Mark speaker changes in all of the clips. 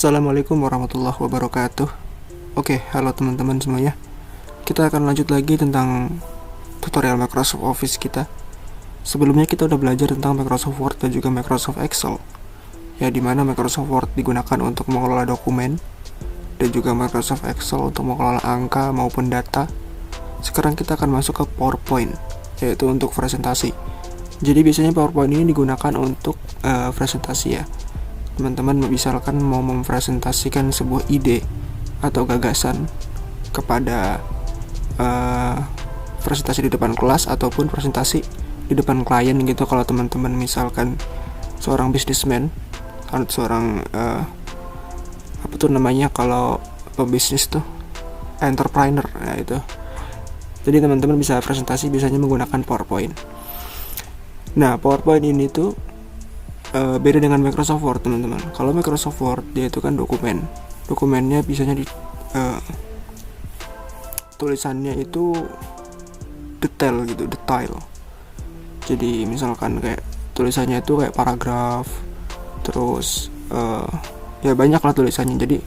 Speaker 1: Assalamualaikum warahmatullahi wabarakatuh. Oke, halo teman-teman semuanya. Kita akan lanjut lagi tentang tutorial Microsoft Office kita. Sebelumnya kita udah belajar tentang Microsoft Word dan juga Microsoft Excel, ya, dimana Microsoft Word digunakan untuk mengelola dokumen dan juga Microsoft Excel untuk mengelola angka maupun data. Sekarang kita akan masuk ke PowerPoint, yaitu untuk presentasi. Jadi biasanya PowerPoint ini digunakan untuk presentasi, ya. Teman-teman misalkan mau mempresentasikan sebuah ide atau gagasan kepada presentasi di depan kelas ataupun presentasi di depan klien gitu. Kalau teman-teman misalkan seorang businessman atau seorang apa tuh namanya kalau pebisnis tuh, entrepreneur, ya itu. Jadi teman-teman bisa presentasi biasanya menggunakan PowerPoint. Nah, PowerPoint ini tuh beda dengan Microsoft Word, teman-teman. Kalau Microsoft Word dia itu kan dokumennya biasanya tulisannya itu detail. Jadi misalkan kayak tulisannya itu kayak paragraf, terus ya banyak lah tulisannya, jadi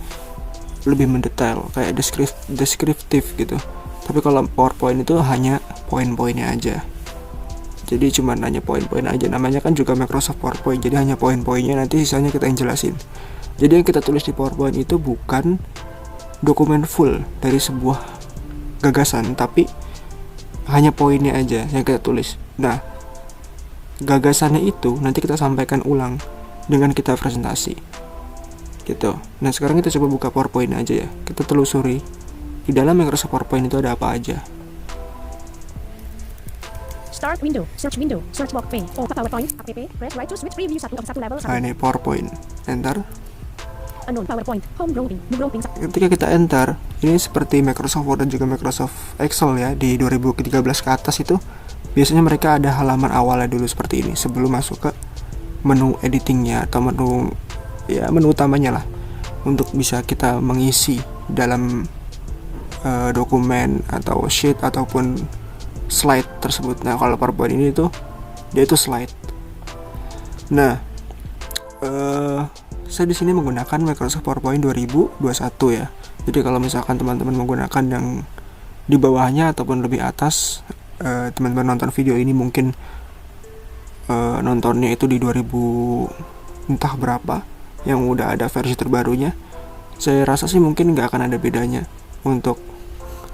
Speaker 1: lebih mendetail, kayak deskriptif gitu. Tapi kalau PowerPoint itu hanya poin-poinnya aja. Jadi cuma hanya poin-poin aja, namanya kan juga Microsoft PowerPoint, jadi hanya poin-poinnya, nanti sisanya kita yang jelasin. Jadi yang kita tulis di PowerPoint itu bukan dokumen full dari sebuah gagasan, tapi hanya poinnya aja yang kita tulis. Nah, gagasannya itu nanti kita sampaikan ulang dengan kita presentasi gitu. Nah, sekarang kita coba buka PowerPoint aja, ya. Kita telusuri di dalam Microsoft PowerPoint itu ada apa aja.
Speaker 2: Start window, search box pane, PowerPoint, app, press right to switch preview 1 level 1.
Speaker 1: Nah, ini PowerPoint, enter.
Speaker 2: Unknown PowerPoint, home grouping.
Speaker 1: Ketika kita enter, ini seperti Microsoft Word dan juga Microsoft Excel, ya, di 2013 ke atas itu biasanya mereka ada halaman awalnya dulu seperti ini sebelum masuk ke menu editingnya atau menu utamanya lah, untuk bisa kita mengisi dalam dokumen atau sheet ataupun slide tersebut. Nah, kalau PowerPoint ini tuh dia itu slide. Nah, saya di sini menggunakan Microsoft PowerPoint 2021, ya. Jadi kalau misalkan teman-teman menggunakan yang di bawahnya ataupun lebih atas, teman-teman nonton video ini mungkin nontonnya itu di 2000 entah berapa, yang udah ada versi terbarunya. Saya rasa sih mungkin nggak akan ada bedanya. Untuk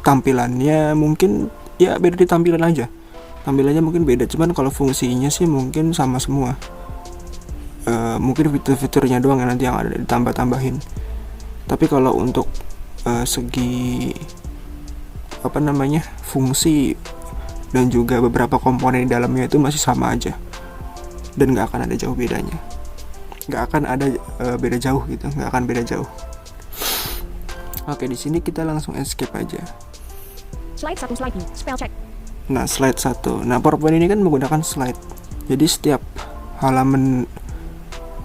Speaker 1: tampilannya mungkin ya beda di tampilan aja, tampilannya mungkin beda, cuman kalau fungsinya sih mungkin sama semua. Mungkin fitur-fiturnya doang yang nanti yang ada ditambah-tambahin. Tapi kalau untuk segi fungsi dan juga beberapa komponen di dalamnya itu masih sama aja, dan nggak akan ada jauh bedanya, nggak akan ada beda jauh gitu, nggak akan beda jauh. Oke, di sini kita langsung escape aja.
Speaker 2: Slide 1 slide view, spell check.
Speaker 1: Nah, slide 1. Nah, PowerPoint ini kan menggunakan slide. Jadi setiap halaman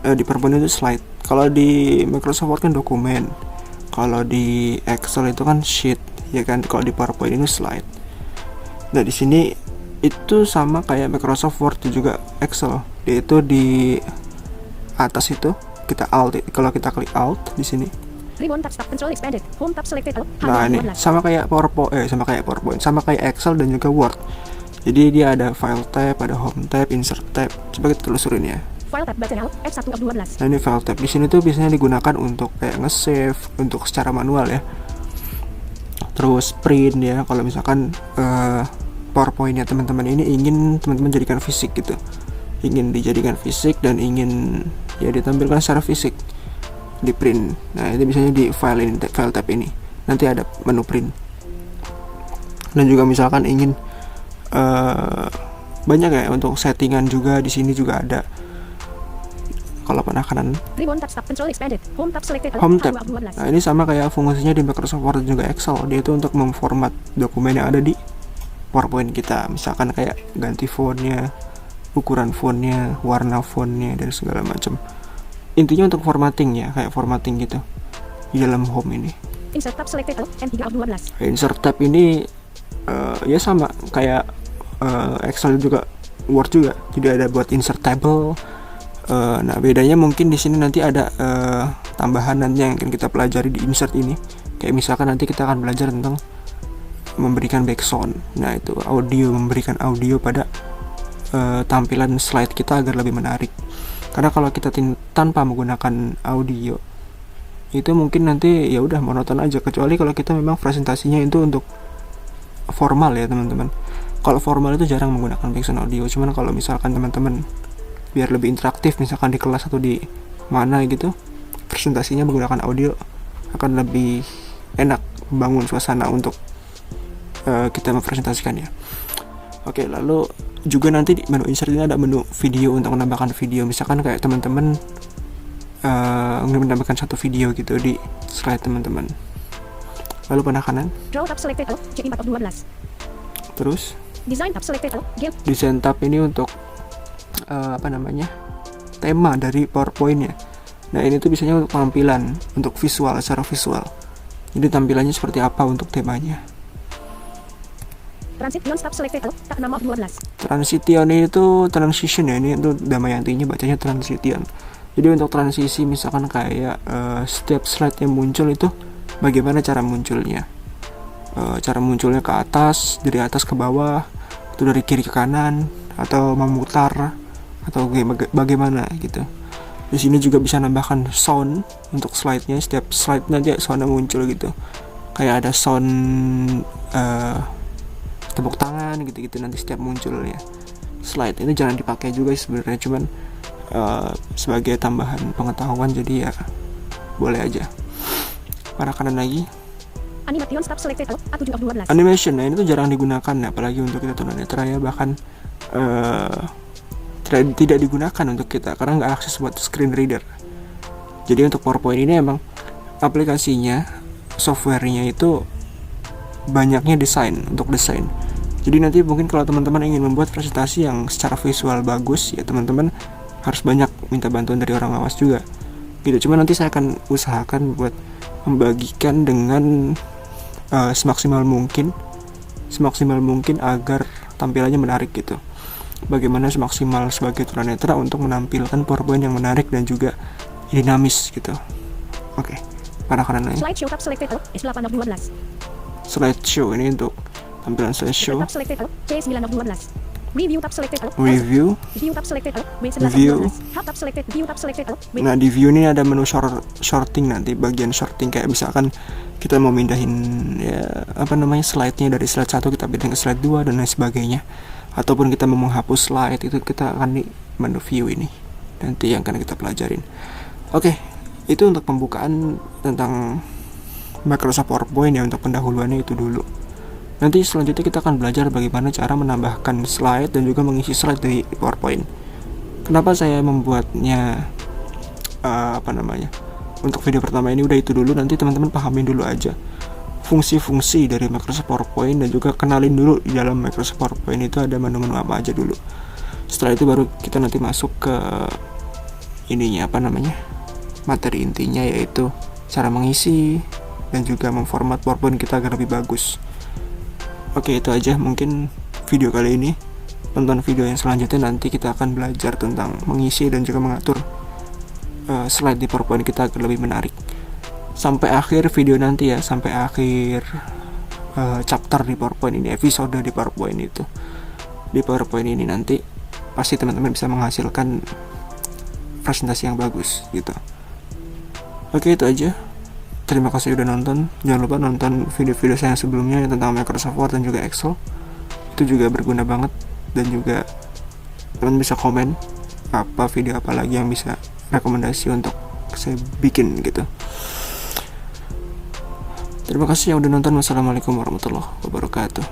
Speaker 1: di PowerPoint itu slide. Kalau di Microsoft Word kan dokumen. Kalau di Excel itu kan sheet, ya kan? Kalau di PowerPoint ini slide. Nah, di sini itu sama kayak Microsoft Word dan juga Excel. Yaitu di atas itu kita alt. Kalau kita klik alt di sini.
Speaker 2: Ribbon tab control expanded, home tab selected.
Speaker 1: Nah, ini sama kayak PowerPoint, sama kayak Excel dan juga Word. Jadi dia ada file tab, ada home tab, insert tab. Coba kita telusurin, ya.
Speaker 2: File tab button alt F1 of 12.
Speaker 1: Nah, ini file tab. Di sini tuh biasanya digunakan untuk kayak nge-save untuk secara manual, ya. Terus print, ya, kalau misalkan PowerPoint-nya teman-teman ini ingin teman-teman jadikan fisik gitu. Ingin dijadikan fisik dan ingin ya ditampilkan secara fisik, di print. Nah, itu biasanya di file tab ini. Nanti ada menu print. Dan juga misalkan ingin banyak ya untuk settingan juga, di sini juga ada. Kalau penekanan
Speaker 2: Ribbon tab control expanded, home tab selected.
Speaker 1: Home tab. Nah, ini sama kayak fungsinya di Microsoft Word dan juga Excel. Dia itu untuk memformat dokumen yang ada di PowerPoint kita. Misalkan kayak ganti fontnya, ukuran fontnya, warna fontnya, dan segala macam. Intinya untuk formatting, ya, kayak formatting gitu di dalam home ini.
Speaker 2: Insert tab selected M3 of 12.
Speaker 1: Insert tab ini ya sama kayak Excel juga, Word juga. Jadi ada buat insert table, Nah bedanya mungkin di sini nanti ada tambahan nanti yang akan kita pelajari di insert ini. Kayak misalkan nanti kita akan belajar tentang memberikan background. Nah itu audio, memberikan audio pada tampilan slide kita agar lebih menarik. Karena kalau kita tanpa menggunakan audio itu mungkin nanti ya udah monoton aja, kecuali kalau kita memang presentasinya itu untuk formal ya teman-teman. Kalau formal itu jarang menggunakan background audio. Cuman kalau misalkan teman-teman biar lebih interaktif misalkan di kelas atau di mana gitu, presentasinya menggunakan audio akan lebih enak membangun suasana untuk kita mempresentasikannya. Oke, lalu juga nanti di menu insert ini ada menu video untuk menambahkan video. Misalkan kayak teman-teman menambahkan satu video gitu di slide teman-teman. Lalu penekanan.
Speaker 2: Draw tab selected all, J4 of 12.
Speaker 1: Terus
Speaker 2: Design tab selected all, game.
Speaker 1: design tab ini untuk tema dari PowerPoint-nya. Nah ini tuh biasanya untuk tampilan, untuk visual, secara visual. Jadi tampilannya seperti apa untuk temanya.
Speaker 2: Transition tab selected all, tab 6 of 12.
Speaker 1: Transition itu transition ya, ini itu Damayantinya bacanya transition. Jadi untuk transisi misalkan kayak setiap slide yang muncul itu bagaimana cara munculnya. Cara munculnya ke atas, dari atas ke bawah, itu dari kiri ke kanan, atau memutar, atau bagaimana gitu. Di sini juga bisa nambahkan sound untuk slide-nya. Setiap slide nanti sound muncul gitu. Kayak ada sound tepuk tangan gitu-gitu nanti setiap munculnya slide. Ini jangan dipakai juga sebenarnya, cuman sebagai tambahan pengetahuan, jadi ya boleh aja. Pada kanan lagi
Speaker 2: Animation tab selected all, A7 of 12.
Speaker 1: animation. Nah ini tuh jarang digunakan ya, apalagi untuk kita tunanetra ya, bahkan tidak digunakan untuk kita karena nggak akses buat screen reader. Jadi untuk PowerPoint ini emang aplikasinya, softwarenya itu banyaknya untuk desain. Jadi nanti mungkin kalau teman-teman ingin membuat presentasi yang secara visual bagus ya, teman-teman harus banyak minta bantuan dari orang awas juga gitu. Cuma nanti saya akan usahakan buat membagikan dengan semaksimal mungkin agar tampilannya menarik gitu. Bagaimana semaksimal sebagai tunanetra untuk menampilkan PowerPoint yang menarik dan juga dinamis gitu. Oke. Pada kanan lain.
Speaker 2: Slideshow tab selected all, S8 of 12.
Speaker 1: Slideshow ini untuk tampilan slideshow.
Speaker 2: Tab selected all, C9 of 12. Review tab selected all,
Speaker 1: Review.
Speaker 2: View tab selected all, W11 of
Speaker 1: View.
Speaker 2: 12. Hub tab selected, View tab selected all,
Speaker 1: Nah di view ini ada menu sorting, nanti bagian sorting kayak misalkan kita mau mindahin slide-nya dari slide 1 kita pindahin ke slide 2 dan lain sebagainya, ataupun kita mau menghapus slide, itu kita akan di menu view ini nanti yang akan kita pelajarin. Oke, itu untuk pembukaan tentang Microsoft PowerPoint ya, untuk pendahuluannya itu dulu. Nanti selanjutnya kita akan belajar bagaimana cara menambahkan slide dan juga mengisi slide dari PowerPoint. Kenapa saya membuatnya untuk video pertama ini udah itu dulu, nanti teman-teman pahamin dulu aja fungsi-fungsi dari Microsoft PowerPoint dan juga kenalin dulu di dalam Microsoft PowerPoint itu ada menu-menu apa aja dulu. Setelah itu baru kita nanti masuk ke materi intinya, yaitu cara mengisi dan juga memformat PowerPoint kita agar lebih bagus. Oke, itu aja mungkin video kali ini. Tonton video yang selanjutnya, nanti kita akan belajar tentang mengisi dan juga mengatur slide di PowerPoint kita agar lebih menarik. Sampai akhir video nanti ya, sampai akhir chapter di PowerPoint ini, episode di PowerPoint itu. Di PowerPoint ini nanti pasti teman-teman bisa menghasilkan presentasi yang bagus gitu. Oke, itu aja. Terima kasih udah nonton. Jangan lupa nonton video-video saya sebelumnya yang tentang Microsoft Word dan juga Excel. Itu juga berguna banget. Dan juga teman bisa komen video apa lagi yang bisa rekomendasi untuk saya bikin gitu. Terima kasih yang udah nonton. Wassalamualaikum warahmatullahi wabarakatuh.